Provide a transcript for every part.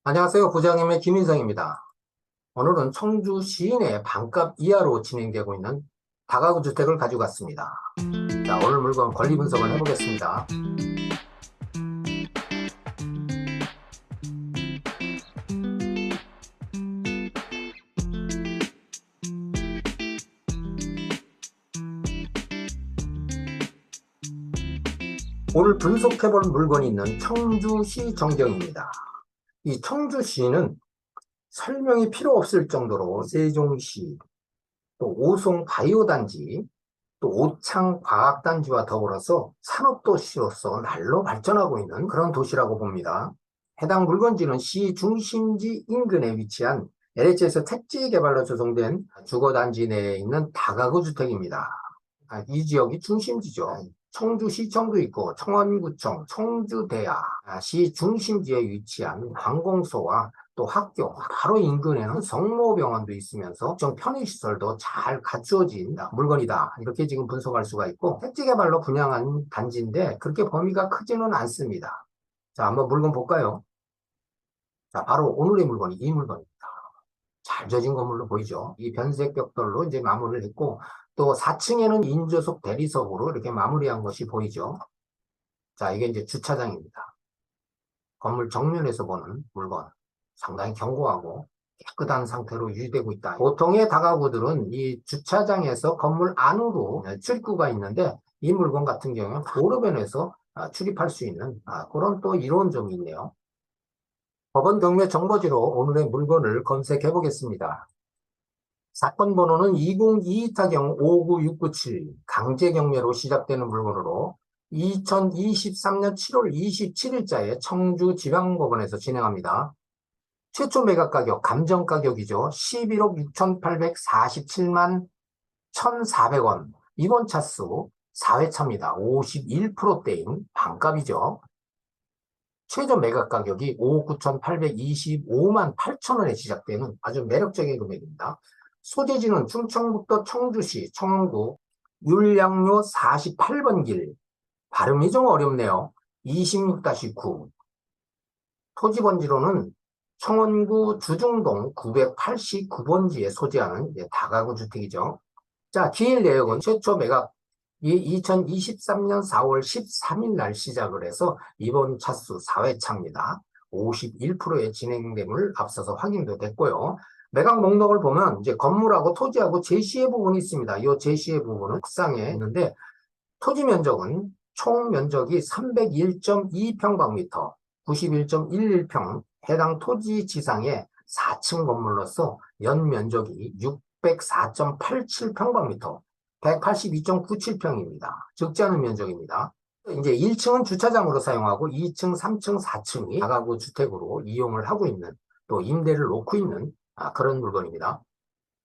안녕하세요. 부장님의 김인성입니다. 오늘은 청주 시내 반값 이하로 진행되고 있는 다가구 주택을 가지고 왔습니다. 자, 오늘 물건 권리 분석을 해보겠습니다. 오늘 분석해볼 물건이 있는 청주시 정경입니다. 이 청주시는 설명이 필요 없을 정도로 세종시, 또 오송 바이오단지, 또 오창 과학단지와 더불어서 산업도시로서 날로 발전하고 있는 그런 도시라고 봅니다. 해당 물건지는 시 중심지 인근에 위치한 LH에서 택지 개발로 조성된 주거단지 내에 있는 다가구 주택입니다. 이 지역이 중심지죠. 청주시청도 있고 청원구청, 청주대야, 시 중심지에 위치한 관공서와 또 학교, 바로 인근에는 성모병원도 있으면서 좀 편의시설도 잘 갖추어진 물건이다. 이렇게 지금 분석할 수가 있고, 택지개발로 분양한 단지인데 그렇게 범위가 크지는 않습니다. 자, 한번 물건 볼까요? 자, 바로 오늘의 물건이 이 물건입니다. 잘 져진 건물로 보이죠? 이 변색 벽돌로 이제 마무리를 했고, 또 4층에는 인조석 대리석으로 이렇게 마무리한 것이 보이죠? 자, 이게 이제 주차장입니다. 건물 정면에서 보는 물건. 상당히 견고하고 깨끗한 상태로 유지되고 있다. 보통의 다가구들은 이 주차장에서 건물 안으로 출입구가 있는데, 이 물건 같은 경우는 도로변에서 출입할 수 있는 그런 또 이로운 점이 있네요. 법원 경매 정보지로 오늘의 물건을 검색해 보겠습니다. 사건 번호는 2022타경 59697 강제경매로 시작되는 물건으로 2023년 7월 27일자에 청주지방법원에서 진행합니다. 최초 매각 가격, 감정 가격이죠. 11억 6,847만 1,400원. 이번 차수 4회차입니다. 51%대인 반값이죠. 최저 매각 가격이 5억 9,825만 8천원에 시작되는 아주 매력적인 금액입니다. 소재지는 충청북도 청주시 청원구 율량로 48번 길. 발음이 좀 어렵네요. 26-9. 토지번지로는 청원구 주중동 989번지에 소재하는 다가구 주택이죠. 자, 기일 내역은 최초 매각이 2023년 4월 13일 날 시작을 해서 이번 차수 4회차입니다. 51%의 진행됨을 앞서서 확인도 됐고요. 매각 목록을 보면 이제 건물하고 토지하고 제시의 부분이 있습니다. 이 제시의 부분은 옥상에 있는데, 토지 면적은 총 면적이 301.2평방미터, 91.11평, 해당 토지 지상에 4층 건물로서 연 면적이 604.87평방미터, 182.97평입니다. 적지 않은 면적입니다. 이제 1층은 주차장으로 사용하고 2층, 3층, 4층이 다가구 주택으로 이용을 하고 있는, 또 임대를 놓고 있는 그런 물건입니다.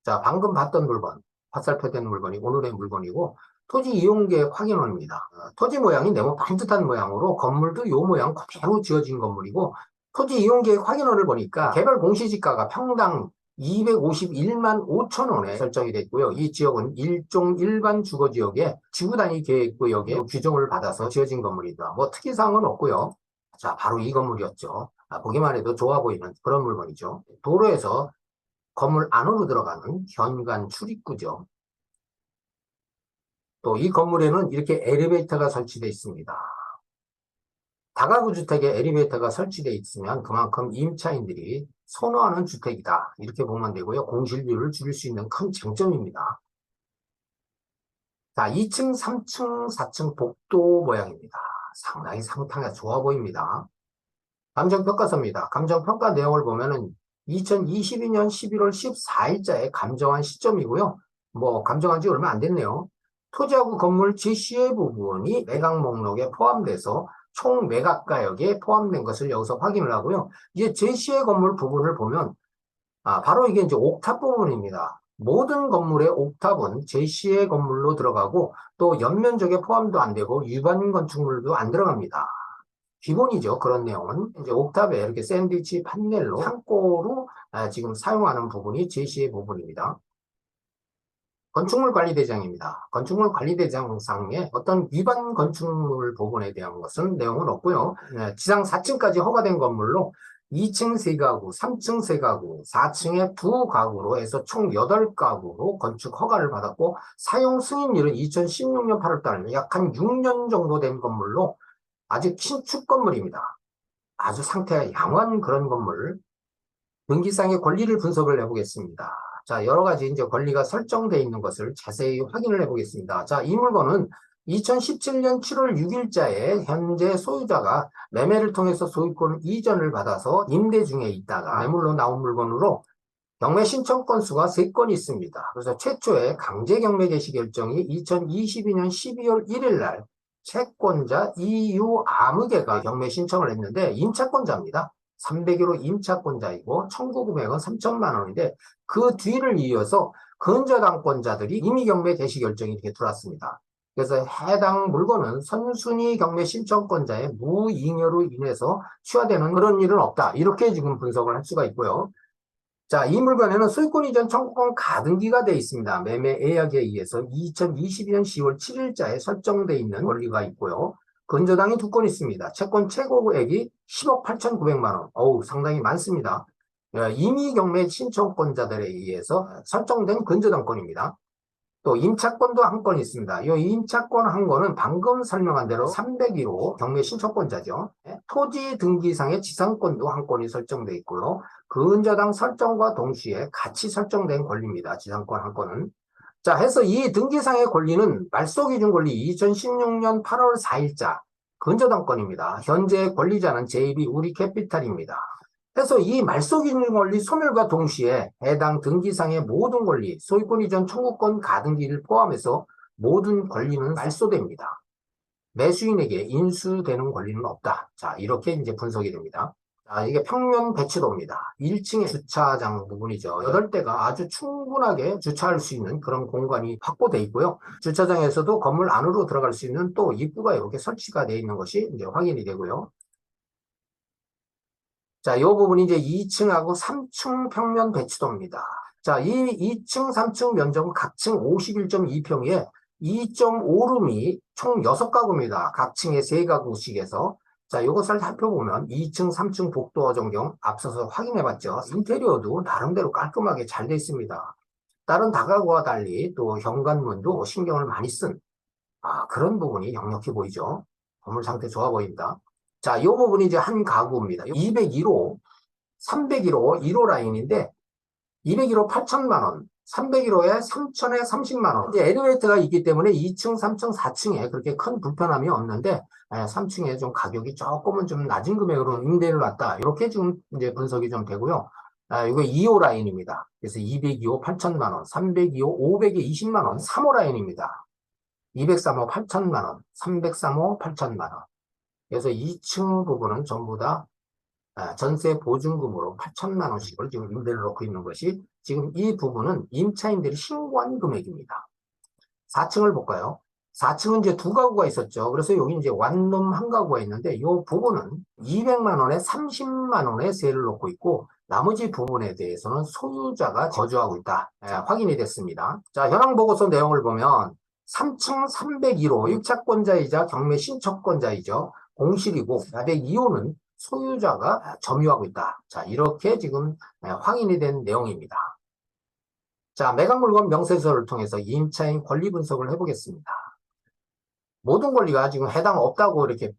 자, 방금 봤던 물건, 화살표된 물건이 오늘의 물건이고, 토지 이용계획 확인원입니다. 토지 모양이 네모 반듯한 모양으로 건물도 이 모양 그대로 지어진 건물이고, 토지 이용계획 확인원을 보니까 개발 공시지가가 평당 251만 5천 원에 설정이 됐고요. 이 지역은 일종 일반 주거지역에 지구단위 계획구역에 규정을 받아서 지어진 건물이다. 뭐 특이사항은 없고요. 자, 바로 이 건물이었죠. 보기만 해도 좋아 보이는 그런 물건이죠. 도로에서 건물 안으로 들어가는 현관 출입구죠. 또 이 건물에는 이렇게 엘리베이터가 설치되어 있습니다. 다가구 주택에 엘리베이터가 설치되어 있으면 그만큼 임차인들이 선호하는 주택이다. 이렇게 보면 되고요. 공실비율을 줄일 수 있는 큰 장점입니다. 자, 2층, 3층, 4층 복도 모양입니다. 상당히 상태가 좋아 보입니다. 감정평가서입니다. 감정평가 내용을 보면은 2022년 11월 14일자에 감정한 시점이고요. 뭐 감정한 지 얼마 안 됐네요. 토지하고 건물 제시의 부분이 매각 목록에 포함돼서 총 매각가격에 포함된 것을 여기서 확인을 하고요. 이제 제시의 건물 부분을 보면 바로 이게 이제 옥탑 부분입니다. 모든 건물의 옥탑은 제시의 건물로 들어가고, 또 연면적에 포함도 안 되고 유반 건축물도 안 들어갑니다. 기본이죠. 그런 내용은 이제 옥탑에 이렇게 샌드위치 판넬로 창고로 지금 사용하는 부분이 제시의 부분입니다. 건축물 관리대장입니다. 건축물 관리대장상에 어떤 위반 건축물 부분에 대한 것은 내용은 없고요. 지상 4층까지 허가된 건물로 2층 3가구, 3층 3가구, 4층에 2가구로 해서 총 8가구로 건축 허가를 받았고 사용 승인일은 2016년 8월달, 약 한 6년 정도 된 건물로 아직 신축 건물입니다. 아주 상태가 양호한 그런 건물. 등기상의 권리를 분석을 해보겠습니다. 자, 여러 가지 이제 권리가 설정되어 있는 것을 자세히 확인을 해보겠습니다. 자, 이 물건은 2017년 7월 6일자에 현재 소유자가 매매를 통해서 소유권 이전을 받아서 임대 중에 있다가 매물로 나온 물건으로 경매 신청 건수가 3건이 있습니다. 그래서 최초의 강제 경매 개시 결정이 2022년 12월 1일 날 채권자 이유아무개가 경매 신청을 했는데 임차권자입니다. 300일호 임차권자이고 청구 금액은 3천만 원인데 그 뒤를 이어서 근저당권자들이 임의 경매 개시 결정이 이렇게 들어왔습니다. 그래서 해당 물건은 선순위 경매 신청권자의 무잉여로 인해서 취하되는 그런 일은 없다. 이렇게 지금 분석을 할 수가 있고요. 자, 이 물건에는 소유권 이전 청구권 가등기가 되어 있습니다. 매매 예약에 의해서 2022년 10월 7일자에 설정되어 있는 권리가 있고요. 근저당이 2건 있습니다. 채권 최고액이 10억 8,900만 원. 어우, 상당히 많습니다. 임의 경매 신청권자들에 의해서 설정된 근저당권입니다. 또 임차권도 한 건 있습니다. 이 임차권 한 건은 방금 설명한 대로 301호 경매 신청권자죠. 토지 등기상의 지상권도 한 건이 설정되어 있고요. 근저당 설정과 동시에 같이 설정된 권리입니다. 지상권 한 건은. 자, 해서 이 등기상의 권리는 말소기준 권리 2016년 8월 4일자 근저당권입니다. 현재 권리자는 JB 우리캐피탈입니다. 그래서 이 말소기준 권리 소멸과 동시에 해당 등기상의 모든 권리, 소유권 이전 청구권 가등기를 포함해서 모든 권리는 말소됩니다. 매수인에게 인수되는 권리는 없다. 자, 이렇게 이제 분석이 됩니다. 자, 이게 평면 배치도입니다. 1층의 주차장 부분이죠. 8대가 아주 충분하게 주차할 수 있는 그런 공간이 확보되어 있고요. 주차장에서도 건물 안으로 들어갈 수 있는 또 입구가 이렇게 설치가 되어 있는 것이 이제 확인이 되고요. 자, 이 부분이 이제 2층하고 3층 평면 배치도입니다. 자, 이 2층, 3층 면적은 각층 51.2평에 2.5룸이 총 6가구입니다. 각 층에 3가구씩에서. 자, 이것을 살펴보면 2층, 3층 복도 전경 앞서서 확인해봤죠. 인테리어도 나름대로 깔끔하게 잘 되어 있습니다. 다른 다가구와 달리 또 현관문도 신경을 많이 쓴 그런 부분이 역력해 보이죠. 건물 상태 좋아 보입니다. 자, 이 부분이 이제 한 가구입니다. 201호, 301호, 1호 라인인데 201호 8천만 원, 301호에 3천에 30만 원. 이제 엘리베이터가 있기 때문에 2층, 3층, 4층에 그렇게 큰 불편함이 없는데 3층에 좀 가격이 조금은 좀 낮은 금액으로 임대를 놨다. 이렇게 지금 이제 분석이 좀 되고요. 이거 2호 라인입니다. 그래서 202호 8천만 원, 302호 500에 20만 원, 3호 라인입니다. 203호 8천만 원, 303호 8천만 원. 그래서 2층 부분은 전부 다 전세 보증금으로 8천만 원씩을 지금 임대를 놓고 있는 것이 지금 이 부분은 임차인들이 신고한 금액입니다. 4층을 볼까요? 4층은 이제 2가구가 있었죠. 그래서 여기 이제 원룸 1가구가 있는데 이 부분은 200만 원에 30만 원의 세를 놓고 있고 나머지 부분에 대해서는 소유자가 거주하고 있다. 확인이 됐습니다. 자, 현황 보고서 내용을 보면 3층 301호 입차권자이자 경매 신청권자이죠. 공실이고 402호는 소유자가 점유하고 있다. 자, 이렇게 지금 확인이 된 내용입니다. 자, 매각물건 명세서를 통해서 임차인 권리 분석을 해보겠습니다. 모든 권리가 지금 해당 없다고 이렇게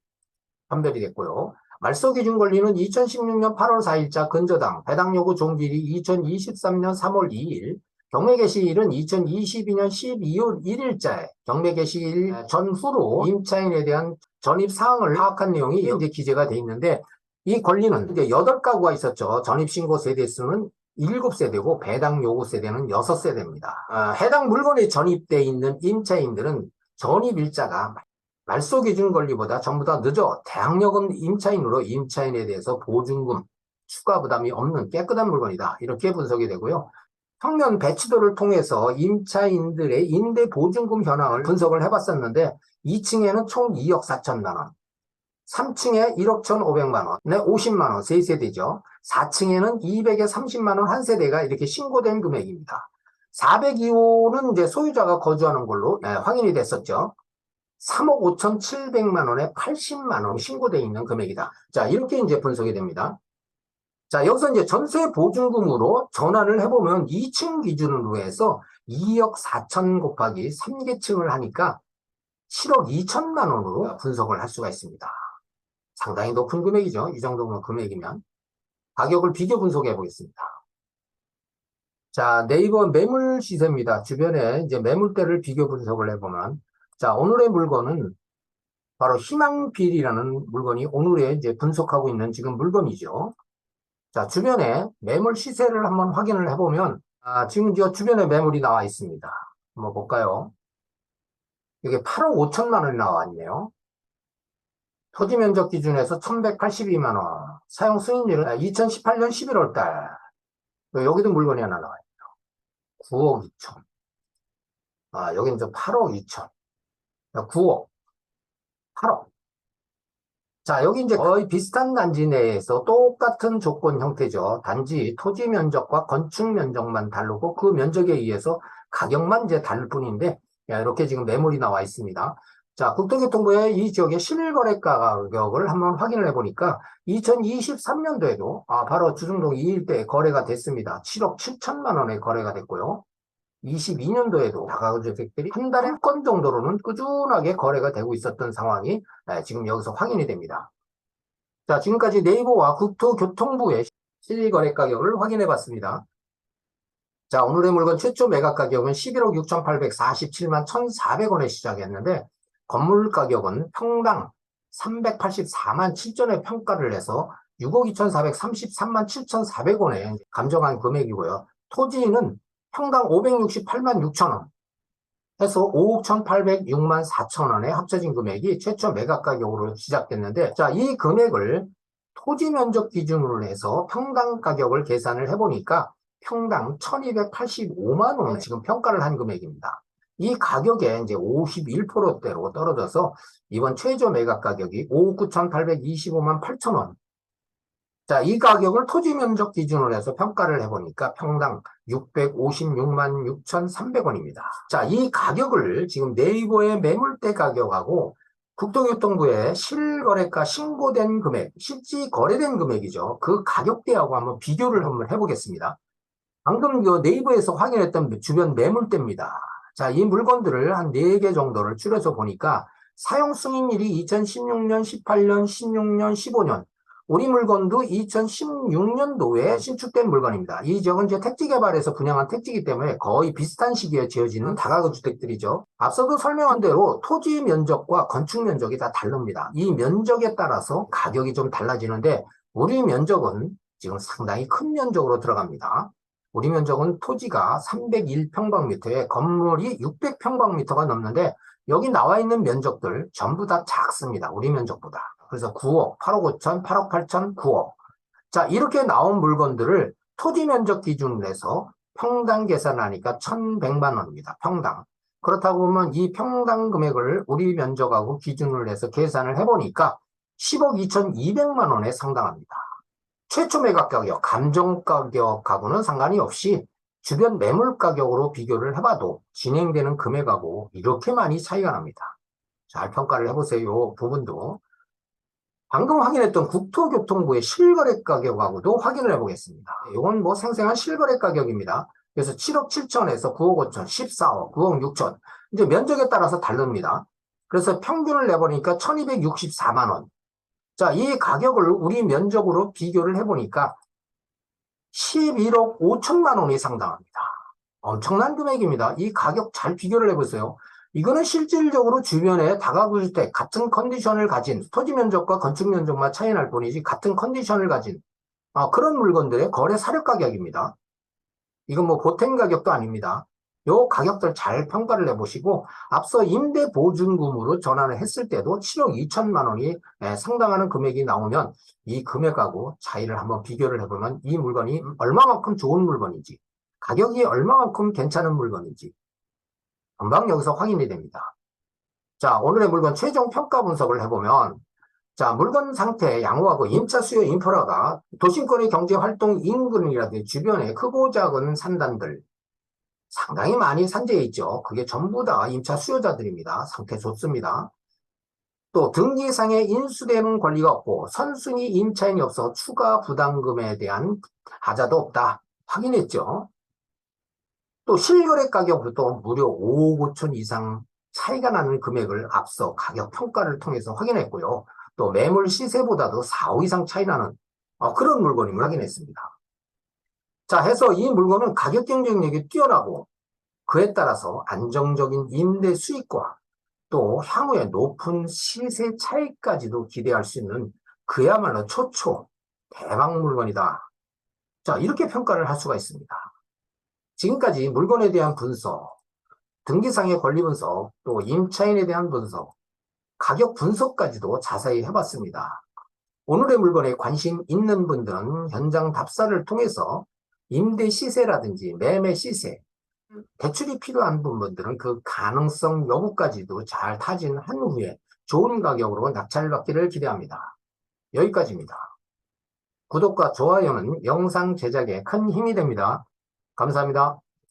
판별이 됐고요. 말소기준 권리는 2016년 8월 4일자 근저당, 배당 요구 종질이 2023년 3월 2일, 경매 개시일은 2022년 12월 1일자에 경매 개시일 전후로 임차인에 대한 전입 사항을 파악한 내용이 이제 기재가 되어 있는데 이 권리는 이제 8가구가 있었죠. 전입신고 세대수는 7세대고 배당 요구 세대는 6세대입니다. 해당 물건에 전입되어 있는 임차인들은 전입일자가 말소기준 권리보다 전부 다 늦어 대항력은 임차인으로 임차인에 대해서 보증금, 추가 부담이 없는 깨끗한 물건이다. 이렇게 분석이 되고요. 평면 배치도를 통해서 임차인들의 임대 보증금 현황을 분석을 해봤었는데 2층에는 총 2억 4천만 원, 3층에 1억 1,500만 원에 50만 원, 3세대죠. 4층에는 200에 30만 원 한 세대가 이렇게 신고된 금액입니다. 402호는 이제 소유자가 거주하는 걸로 확인이 됐었죠. 3억 5,700만 원에 80만 원 신고되어 있는 금액이다. 자, 이렇게 이제 분석이 됩니다. 자, 여기서 이제 전세 보증금으로 전환을 해보면 2층 기준으로 해서 2억 4천 곱하기 3계층을 하니까 7억 2천만 원으로 분석을 할 수가 있습니다. 상당히 높은 금액이죠. 이 정도면 금액이면. 가격을 비교 분석해 보겠습니다. 자, 네이버 매물 시세입니다. 주변에 이제 매물대를 비교 분석을 해보면, 자, 오늘의 물건은 바로 희망빌이라는 물건이 오늘에 이제 분석하고 있는 지금 물건이죠. 자, 주변에 매물 시세를 한번 확인을 해보면, 지금 저 주변에 매물이 나와 있습니다. 한번 볼까요? 이게 8억 5천만 원이 나와 있네요. 토지 면적 기준에서 1182만 원. 사용 승인일은 2018년 11월 달. 여기도 물건이 하나 나와요. 9억 2천. 여기는 저 8억 2천. 9억, 8억. 자, 여기 이제 거의 비슷한 단지 내에서 똑같은 조건 형태죠. 단지 토지 면적과 건축 면적만 다르고 그 면적에 의해서 가격만 이제 다를 뿐인데, 이렇게 지금 매물이 나와 있습니다. 자, 국토교통부의 이 지역의 실거래가 가격을 한번 확인을 해보니까 2023년도에도 바로 주중동 이 일대에 거래가 됐습니다. 7억 7천만 원에 거래가 됐고요. 22년도에도 다가구주택들이 한 달에 한 건 정도로는 꾸준하게 거래가 되고 있었던 상황이 지금 여기서 확인이 됩니다. 자, 지금까지 네이버와 국토교통부의 실거래 가격을 확인해 봤습니다. 자, 오늘의 물건 최초 매각 가격은 11억 6,847만 1,400원에 시작했는데 건물 가격은 평당 384만 7천에 평가를 해서 6억 2,433만 7,400원에 감정한 금액이고요. 토지는 평당 568만 6천원 해서 5억 1,806만 4천원의 합쳐진 금액이 최초 매각 가격으로 시작됐는데, 자, 이 금액을 토지 면적 기준으로 해서 평당 가격을 계산을 해보니까 평당 1,285만 원에 지금 평가를 한 금액입니다. 이 가격에 이제 51%대로 떨어져서 이번 최저 매각 가격이 5억 9,825만 8천원. 자, 이 가격을 토지 면적 기준으로 해서 평가를 해보니까 평당 656만 6,300원입니다. 자, 이 가격을 지금 네이버의 매물대 가격하고 국토교통부의 실거래가 신고된 금액, 실제 거래된 금액이죠. 그 가격대하고 한번 비교를 한번 해보겠습니다. 방금 네이버에서 확인했던 주변 매물대입니다. 자, 이 물건들을 한 4개 정도를 줄여서 보니까 사용 승인일이 2016년, 18년, 16년, 15년, 우리 물건도 2016년도에 신축된 물건입니다. 이 지역은 이제 택지개발에서 분양한 택지이기 때문에 거의 비슷한 시기에 지어지는 다가구 주택들이죠. 앞서도 설명한 대로 토지 면적과 건축 면적이 다 다릅니다. 이 면적에 따라서 가격이 좀 달라지는데 우리 면적은 지금 상당히 큰 면적으로 들어갑니다. 우리 면적은 토지가 301평방미터에 건물이 600평방미터가 넘는데 여기 나와 있는 면적들 전부 다 작습니다. 우리 면적보다. 그래서 9억, 8억 5천, 8억 8천, 9억. 자, 이렇게 나온 물건들을 토지 면적 기준으로 해서 평당 계산하니까 1,100만 원입니다. 평당. 그렇다고 보면 이 평당 금액을 우리 면적하고 기준으로 해서 계산을 해보니까 10억 2,200만 원에 상당합니다. 최초 매각 가격, 감정 가격하고는 상관이 없이 주변 매물 가격으로 비교를 해봐도 진행되는 금액하고 이렇게 많이 차이가 납니다. 잘 평가를 해보세요. 이 부분도. 방금 확인했던 국토교통부의 실거래 가격하고도 확인을 해보겠습니다. 이건 뭐 생생한 실거래 가격입니다. 그래서 7억 7천에서 9억 5천, 14억, 9억 6천. 이제 면적에 따라서 다릅니다. 그래서 평균을 내보니까 1,264만 원. 자, 이 가격을 우리 면적으로 비교를 해보니까 11억 5천만 원이 상당합니다. 엄청난 금액입니다. 이 가격 잘 비교를 해보세요. 이거는 실질적으로 주변에 다가구 주택 같은 컨디션을 가진 토지 면적과 건축 면적만 차이 날 뿐이지 같은 컨디션을 가진 그런 물건들의 거래 사료 가격입니다. 이건 뭐 보탬 가격도 아닙니다. 요 가격들 잘 평가를 해보시고 앞서 임대 보증금으로 전환을 했을 때도 7억 2천만 원이 상당하는 금액이 나오면 이 금액하고 차이를 한번 비교를 해보면 이 물건이 얼마만큼 좋은 물건인지 가격이 얼마만큼 괜찮은 물건인지 금방 여기서 확인이 됩니다. 자, 오늘의 물건 최종 평가 분석을 해보면 자, 물건 상태 양호하고 임차 수요 인프라가 도심권의 경제활동 인근이라든지 주변에 크고 작은 산단들 상당히 많이 산재해 있죠. 그게 전부 다 임차 수요자들입니다. 상태 좋습니다. 또 등기상에 인수되는 권리가 없고 선순위 임차인이 없어 추가 부담금에 대한 하자도 없다. 확인했죠. 또 실거래 가격부터 무려 5억 5천 이상 차이가 나는 금액을 앞서 가격 평가를 통해서 확인했고요. 또 매물 시세보다도 4억 이상 차이 나는 그런 물건임을 확인했습니다. 자, 해서 이 물건은 가격 경쟁력이 뛰어나고 그에 따라서 안정적인 임대 수익과 또 향후에 높은 시세 차익까지도 기대할 수 있는 그야말로 초초 대박 물건이다. 자, 이렇게 평가를 할 수가 있습니다. 지금까지 물건에 대한 분석, 등기상의 권리 분석, 또 임차인에 대한 분석, 가격 분석까지도 자세히 해봤습니다. 오늘의 물건에 관심 있는 분들은 현장 답사를 통해서 임대 시세라든지 매매 시세, 대출이 필요한 분들은 그 가능성 여부까지도 잘 타진한 후에 좋은 가격으로 낙찰받기를 기대합니다. 여기까지입니다. 구독과 좋아요는 영상 제작에 큰 힘이 됩니다. 감사합니다.